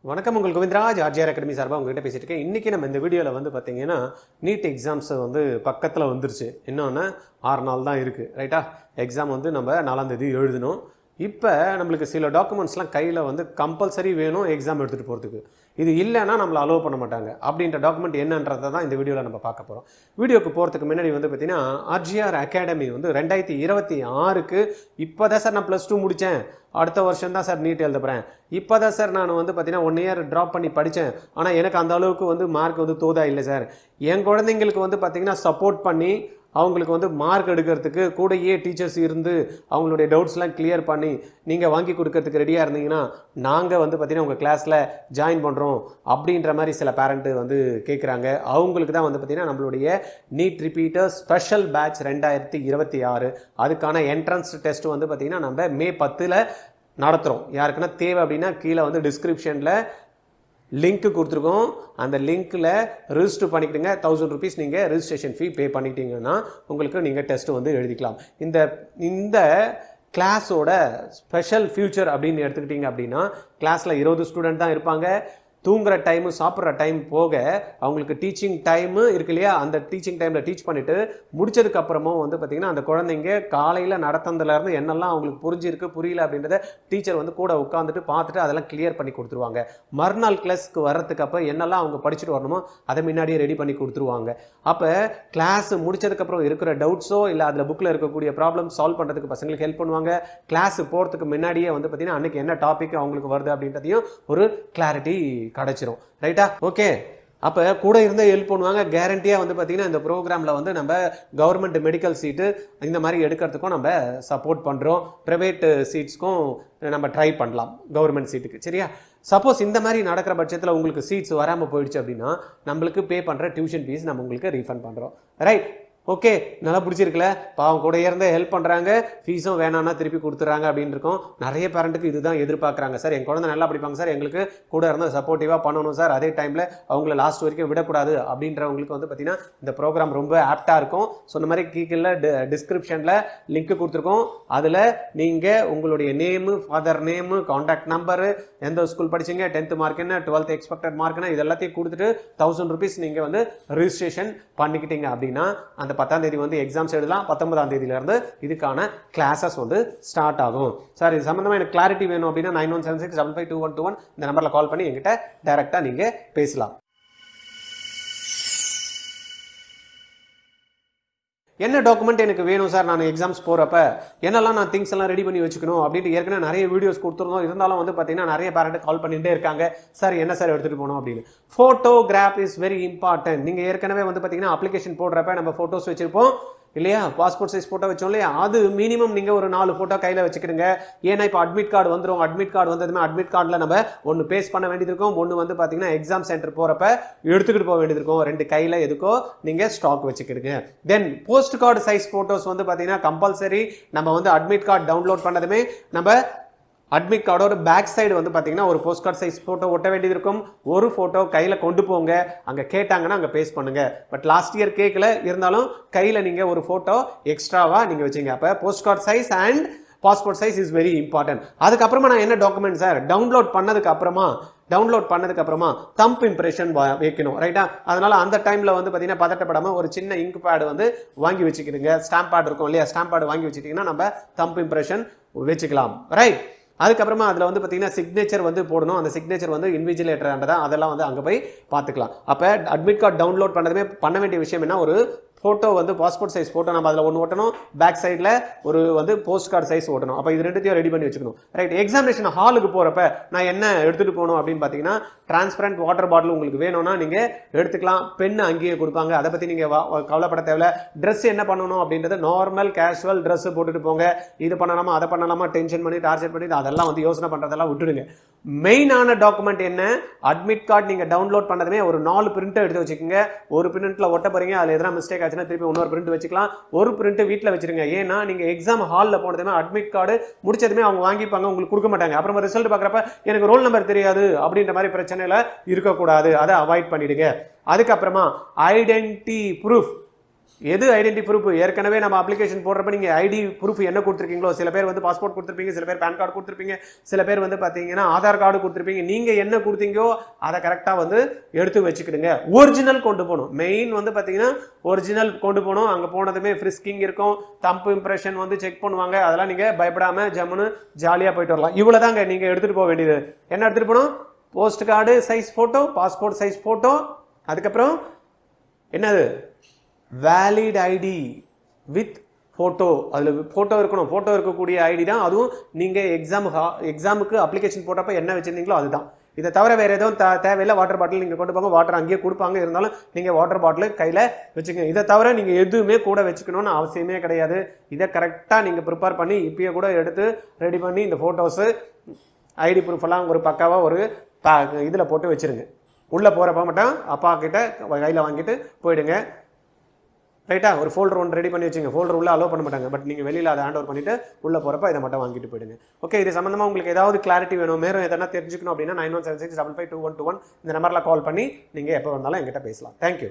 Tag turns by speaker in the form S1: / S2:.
S1: வணக்கம் உங்கள் Govindaraj RGR academy சார்பாக உங்ககிட்ட பேசிட்டு இருக்கேன். இன்றைக்கி நம்ம இந்த வீடியோவில் வந்து பார்த்தீங்கன்னா நீட் எக்ஸாம்ஸ் வந்து பக்கத்தில் வந்துருச்சு. இன்னொன்று 6 நாள் தான் இருக்குது, ரைட்டா? எக்ஸாம் வந்து நம்ம 4ஆம் தேதி எழுதணும். இப்போ நம்மளுக்கு சில டாக்குமெண்ட்ஸ்லாம் கையில் வந்து கம்பல்சரி வேணும் எக்ஸாம் எடுத்துகிட்டு போகிறதுக்கு. இது இல்லைன்னா நம்மளை அலோவ் பண்ண மாட்டாங்க. அப்படின்ற டாக்குமெண்ட் என்னன்றதை தான் இந்த வீடியோவில் நம்ம பார்க்க போகிறோம். வீடியோக்கு போகிறதுக்கு முன்னாடி வந்து பார்த்தீங்கன்னா ஆர்ஜிஆர் அகாடமி வந்து 2026க்கு இப்போ தான் சார் நான் +2 முடித்தேன், அடுத்த வருஷம் தான் சார் நீட் எழுத போகிறேன், இப்போ தான் சார் நான் வந்து பார்த்தீங்கன்னா 1 இயர் ட்ராப் பண்ணி படித்தேன், ஆனால் எனக்கு அந்த அளவுக்கு வந்து மார்க் வந்து தோதா இல்லை சார், என் குழந்தைங்களுக்கு வந்து பார்த்தீங்கன்னா சப்போர்ட் பண்ணி அவங்களுக்கு வந்து மார்க் எடுக்கிறதுக்கு கூடயே டீச்சர்ஸ் இருந்து அவங்களுடைய டவுட்ஸ்லாம் கிளியர் பண்ணி நீங்கள் வாங்கி கொடுக்கறதுக்கு ரெடியாக இருந்தீங்கன்னா நாங்கள் வந்து பார்த்தீங்கன்னா உங்கள் கிளாஸில் ஜாயின் பண்ணுறோம் அப்படின்ற மாதிரி சில பேரண்ட்டு வந்து கேட்குறாங்க. அவங்களுக்கு தான் வந்து பார்த்தீங்கன்னா நம்மளுடைய நீட் ரிப்பீட்டர் ஸ்பெஷல் பேட்ச் 2026 அதுக்கான என்ட்ரன்ஸ் டெஸ்ட் வந்து பார்த்தீங்கன்னா நம்ம மே 10 நடத்துகிறோம். யாருக்குன்னா தேவை அப்படின்னா கீழே வந்து டிஸ்கிரிப்ஷனில் லிங்க் கொடுத்துருக்கோம். அந்த லிங்க்கில் ரிஜிஸ்டர் பண்ணிக்கிட்டுங்க. 1000 rupees நீங்கள் ரிஜிஸ்ட்ரேஷன் ஃபீ பே பண்ணிட்டீங்கன்னா உங்களுக்கு நீங்கள் டெஸ்ட்டு வந்து எழுதிக்கலாம். இந்த கிளாஸோட ஸ்பெஷல் ஃபியூச்சர் அப்படின்னு எடுத்துக்கிட்டிங்க அப்படின்னா கிளாஸில் 20 ஸ்டூடெண்ட் தான் இருப்பாங்க. தூங்குற டைமு சாப்பிட்ற டைம் போக அவங்களுக்கு டீச்சிங் டைமு இருக்கு இல்லையா, அந்த டீச்சிங் டைமில் டீச் பண்ணிவிட்டு முடிச்சதுக்கப்புறமும் வந்து பார்த்திங்கன்னா அந்த குழந்தைங்க காலையில் நடத்துனதுலேருந்து என்னெல்லாம் அவங்களுக்கு புரிஞ்சிருக்கு புரியல அப்படின்றத டீச்சர் வந்து கூட உட்காந்துட்டு பார்த்துட்டு அதெல்லாம் கிளியர் பண்ணி கொடுத்துருவாங்க. மறுநாள் கிளாஸ்க்கு வர்றதுக்கு அப்போ என்னெல்லாம் அவங்க படிச்சுட்டு வரணுமோ அதை முன்னாடியே ரெடி பண்ணி கொடுத்துருவாங்க. அப்போ கிளாஸ் முடிச்சதுக்கப்புறம் இருக்கிற டவுட்ஸோ இல்லை அதில் புக்கில் இருக்கக்கூடிய ப்ராப்ளம் சால்வ் பண்ணுறதுக்கு பசங்களுக்கு ஹெல்ப் பண்ணுவாங்க. கிளாஸ் போகிறதுக்கு முன்னாடியே வந்து பார்த்திங்கன்னா அன்றைக்கி என்ன டாபிக் அவங்களுக்கு வருது அப்படின்றதையும் ஒரு கிளாரிட்டி கிடைச்சிரும், ரைட்டா? ஓகே, அப்போ கூட இருந்து ஹெல்ப் பண்ணுவாங்க. கேரண்டியாக வந்து பார்த்தீங்கன்னா இந்த ப்ரோக்ராமில் வந்து நம்ம கவர்மெண்ட் மெடிக்கல் சீட்டு இந்த மாதிரி எடுக்கிறதுக்கும் நம்ம சப்போர்ட் பண்ணுறோம். ப்ரைவேட் சீட்ஸ்க்கும் நம்ம ட்ரை பண்ணலாம் கவர்மெண்ட் சீட்டுக்கு, சரியா? சப்போஸ் இந்த மாதிரி நடக்கிற பட்சத்தில் உங்களுக்கு சீட்ஸ் வராமல் போயிடுச்சு அப்படின்னா நம்மளுக்கு பே பண்ணுற டியூஷன் ஃபீஸ் நம்ம உங்களுக்கு ரீஃபண்ட் பண்ணுறோம், ரைட்? ஓகே, நல்லா பிடிச்சிருக்குல்ல? பாவம் கூட இருந்தே ஹெல்ப் பண்ணுறாங்க, ஃபீஸும் வேணான்னா திருப்பி கொடுத்துட்றாங்க அப்படின்னு இருக்கும். நிறைய பேரண்ட்டுக்கு இதுதான் எதிர்பார்க்குறாங்க. சார் என் குழந்தை நல்லா படிப்பாங்க சார், எங்களுக்கு கூட இருந்தால் சப்போர்ட்டிவாக பண்ணணும் சார், அதே டைமில் அவங்கள லாஸ்ட் வரைக்கும் விடக்கூடாது அப்படின்றவங்களுக்கு வந்து பார்த்தீங்கன்னா இந்த ப்ரோக்ராம் ரொம்ப ஆப்டாக இருக்கும். சொன்ன மாதிரி கீழே டிஸ்கிரிப்ஷனில் லிங்க் கொடுத்துருக்கோம். அதில் நீங்கள் உங்களுடைய name, father name, contact number, எந்த ஸ்கூல் படிச்சிங்க, 10th மார்க் என்ன, 12th எக்ஸ்பெக்டட் மார்க்னா இது எல்லாத்தையும் கொடுத்துட்டு 1000 rupees நீங்கள் வந்து ரிஜிஸ்ட்ரேஷன் பண்ணிக்கிட்டீங்க அப்படின்னா அந்த 10ஆம் தேதி வந்து எக்ஸாம்ஸ் எழுதலாம். 19ஆம் தேதியிலேருந்து இதுக்கான கிளாஸஸ் வந்து ஸ்டார்ட் ஆகும். சார் இது சம்மந்தமாக எனக்கு கிளாரிட்டி வேணும் அப்படின்னா 9176552121 இந்த நம்பரில் கால் பண்ணி எங்கிட்ட டைரெக்டாக நீங்கள் பேசலாம். என்ன டாக்குமெண்ட் எனக்கு வேணும் சார், நான் எக்ஸாம்ஸ் போகிறப்ப என்னெல்லாம் நான் திங்ஸ் எல்லாம் ரெடி பண்ணி வச்சுக்கணும் அப்படின்ட்டு ஏற்கனவே நிறைய வீடியோஸ் கொடுத்துருந்தோம். இருந்தாலும் வந்து பார்த்தீங்கன்னா நிறைய பேரண்ட் கால் பண்ணிகிட்டே இருக்காங்க, சார் என்ன சார் எடுத்துகிட்டு போகணும் அப்படின்னு. Photograph is very important. நீங்கள் ஏற்கனவே வந்து பார்த்தீங்கன்னா அப்ளிகேஷன் போடுறப்ப நம்ம ஃபோட்டோஸ் வச்சுருப்போம் இல்லையா, பாஸ்போர்ட் சைஸ் ஃபோட்டோ வச்சோம் இல்லையா, அது மினிமம் நீங்கள் ஒரு 4 ஃபோட்டோ கையில் வச்சுக்கிடுங்க. ஏன்னா இப்போ அட்மிட் கார்டு வந்துடும். அட்மிட் கார்டு வந்ததுமே அட்மிட் கார்டில் நம்ம ஒன்று பேஸ்ட் பண்ண வேண்டியது இருக்கும், ஒன்று வந்து பார்த்தீங்கன்னா எக்ஸாம் சென்டர் போகிறப்ப எடுத்துக்கிட்டு போக வேண்டியது இருக்கும். 2 கையில் எதுக்கோ நீங்கள் ஸ்டாக் வச்சுக்கிடுங்க. Then post card size photos வந்து பார்த்தீங்கன்னா கம்பல்சரி நம்ம வந்து அட்மிட் கார்டு டவுன்லோட் பண்ணதுமே நம்ம அட்மிட் கார்டோட பேக் சைடு வந்து பார்த்தீங்கன்னா ஒரு போஸ்ட் கார்டு சைஸ் ஃபோட்டோ ஒட்ட வேண்டியது இருக்கும். ஒரு ஃபோட்டோ கையில் கொண்டு போங்க, அங்கே கேட்டாங்கன்னா அங்கே பேஸ்ட் பண்ணுங்க. பட் லாஸ்ட் இயர் கேட்கல, இருந்தாலும் கையில் நீங்கள் ஒரு ஃபோட்டோ எக்ஸ்ட்ராவாக நீங்கள் வச்சுங்க. அப்போ post card size and passport size is very important. அதுக்கப்புறமா நான் என்ன டாக்குமெண்ட் சார், டவுன்லோட் பண்ணதுக்கு அப்புறமா தம்ப் இம்ப்ரெஷன் வைக்கணும், ரைட்டா? அதனால அந்த டைம்ல வந்து பார்த்தீங்கன்னா பதட்டப்படாமல் ஒரு சின்ன இங்க் பேடு வந்து வாங்கி வச்சுக்கிடுங்க. ஸ்டாம்ப் பேட் இருக்கும் இல்லையா, ஸ்டாம்ப் பேடு வாங்கி வச்சுக்கிட்டிங்கன்னா நம்ம தம்ப் இம்ப்ரெஷன் வச்சுக்கலாம், ரைட்? அதுக்கப்புறமா அதில் வந்து பார்த்தீங்கன்னா சிக்னேச்சர் வந்து போடணும். அந்த சிக்னேச்சர் வந்து இன்விஜிலேட்டர் அதெல்லாம் வந்து அங்கே போய் பார்த்துக்கலாம். அப்போ அட்மிட் கார்டு டவுன்லோட் பண்ணதுமே பண்ண வேண்டிய விஷயம் என்ன, ஒரு ஃபோட்டோ வந்து பாஸ்போர்ட் சைஸ் ஃபோட்டோ நம்ம அதில் ஒன்று ஓட்டணும், பேக் சைடில் ஒரு வந்து போஸ்ட் கார்டு சைஸ் ஓட்டணும். அப்போ இது ரெண்டுத்தையும் ரெடி பண்ணி வச்சுக்கணும், ரைட்? எக்ஸாமினேஷன் ஹாலுக்கு போகிறப்ப நான் என்ன எடுத்துகிட்டு போகணும் அப்படின்னு பார்த்தீங்கன்னா டிரான்ஸ்பரண்ட் வாட்டர் பாட்டில் உங்களுக்கு வேணும்னா நீங்கள் எடுத்துக்கலாம். பென் அங்கேயே கொடுப்பாங்க, அதை பற்றி நீங்கள் கவலைப்பட தேவையில்ல. ட்ரெஸ் என்ன பண்ணணும் அப்படின்றது நார்மல் கேஷுவல் ட்ரெஸ் போட்டுட்டு போங்க. இது பண்ணலாமா அதை பண்ணலாமா டென்ஷன் பண்ணி டார்ச்சர் பண்ணி அதெல்லாம் வந்து யோசனை பண்ணுறதெல்லாம் விட்டுடுங்க. மெயினான டாக்குமெண்ட் என்ன, அட்மிட் கார்டு நீங்கள் டவுன்லோட் பண்ணதுமே ஒரு 4 பிரிண்ட் எடுத்து வச்சுக்கோங்க. ஒரு பிரிண்ட்ல ஒட்ட போறீங்க, அதில் எதனா மிஸ்டேக் ஆச்சுன்னா திருப்பி இன்னொரு பிரிண்ட் வச்சுக்கலாம். ஒரு பிரிண்ட் வீட்டில் வச்சிருங்க. ஏன்னா நீங்கள் எக்ஸாம் ஹாலில் போனதுமே அட்மிட் கார்டு முடிச்சதுமே அவங்க வாங்கிப்பாங்க, உங்களுக்கு கொடுக்க மாட்டாங்க. அப்புறமா ரிசல்ட் பார்க்குறப்ப எனக்கு ரோல் நம்பர் தெரியாது அப்படின்ற மாதிரி பிரச்சனையில் இருக்கக்கூடாது, அதை அவாய்ட் பண்ணிடுங்க. அதுக்கப்புறமா ஐடென்டிட்டி ப்ரூஃப் எது ஐடென்டி ப்ரூஃப் ஏற்கனவே நம்ம அப்ளிகேஷன் போடுறப்ப நீங்கள் ஐடி ப்ரூஃப் என்ன கொடுத்துருக்கீங்களோ, சில பேர் வந்து பாஸ்போர்ட் கொடுத்துருப்பீங்க, சில பேர் பேன் கார்டு கொடுத்துருப்பீங்க, சில பேர் வந்து பார்த்தீங்கன்னா ஆதார் கார்டு கொடுத்துருப்பீங்க. நீங்கள் என்ன கொடுத்தீங்கோ அதை கரெக்டாக வந்து எடுத்து வச்சுக்கிடுங்க. ஒரிஜினல் கொண்டு போகணும். மெயின் வந்து பார்த்தீங்கன்னா ஒரிஜினல் கொண்டு போகணும். அங்கே போனதுமே ஃப்ரிஸ்கிங் இருக்கும், தம்பு இம்ப்ரெஷன் வந்து செக் பண்ணுவாங்க. அதெல்லாம் நீங்கள் பயப்படாமல் ஜம்முன்னு ஜாலியாக போயிட்டு வரலாம். இவ்வளோ தாங்க நீங்கள் எடுத்துகிட்டு போக வேண்டியது. என்ன எடுத்துகிட்டு போகணும்? Post card size photo, passport size photo, அதுக்கப்புறம் என்னது வேலிட் ஐடி வித் ஃபோட்டோ. அதில் ஃபோட்டோ இருக்கணும். ஃபோட்டோ இருக்கக்கூடிய ஐடி தான். அதுவும் நீங்கள் எக்ஸாமுக்கு அப்ளிகேஷன் போட்டப்போ என்ன வச்சுருந்தீங்களோ அதுதான். இதை தவிர வேறு எதுவும் தேவையில்லை. வாட்டர் பாட்டில் நீங்கள் கொண்டு போங்க, வாட்டர் அங்கேயே கொடுப்பாங்க. இருந்தாலும் நீங்கள் வாட்டர் பாட்டில் கையில் வச்சுக்கோங்க. இதை தவிர நீங்கள் எதுவுமே கூட வச்சுக்கணும்னு அவசியமே கிடையாது. இதை கரெக்டாக நீங்கள் ப்ரிப்பேர் பண்ணி இப்பயே கூட எடுத்து ரெடி பண்ணி இந்த ஃபோட்டோஸு ஐடி ப்ரூஃப் எல்லாம் ஒரு பக்காவாக ஒரு இதில் போட்டு வச்சுருங்க. உள்ளே போகிறப்ப மட்டும் அப்பா கிட்ட கையில் வாங்கிட்டு போயிடுங்க. ரைட்டா? ஒரு ஃபோல்டர் ஒன்று ரெடி பண்ணி வச்சுங்க. ஃபோல்டர் உள்ள அலோவ் பண்ண மாட்டாங்க. பட் நீங்கள் வெளியில் அதை ஹேண்ட் ஓவர் பண்ணிவிட்டு உள்ளே போகிறப்ப இதை மட்டும் வாங்கிட்டு போயிடுங்க. ஓகே, இது சம்மந்தமாக உங்களுக்கு ஏதாவது கிளாரிட்டி வேணும், மேலும் எதனா தெரிஞ்சுக்கணும் அப்படின்னா 9176552121 இந்த நம்பரில் கால் பண்ணி நீங்கள் எப்போ வந்தாலும் எங்கிட்ட பேசலாம். தேங்க்யூ.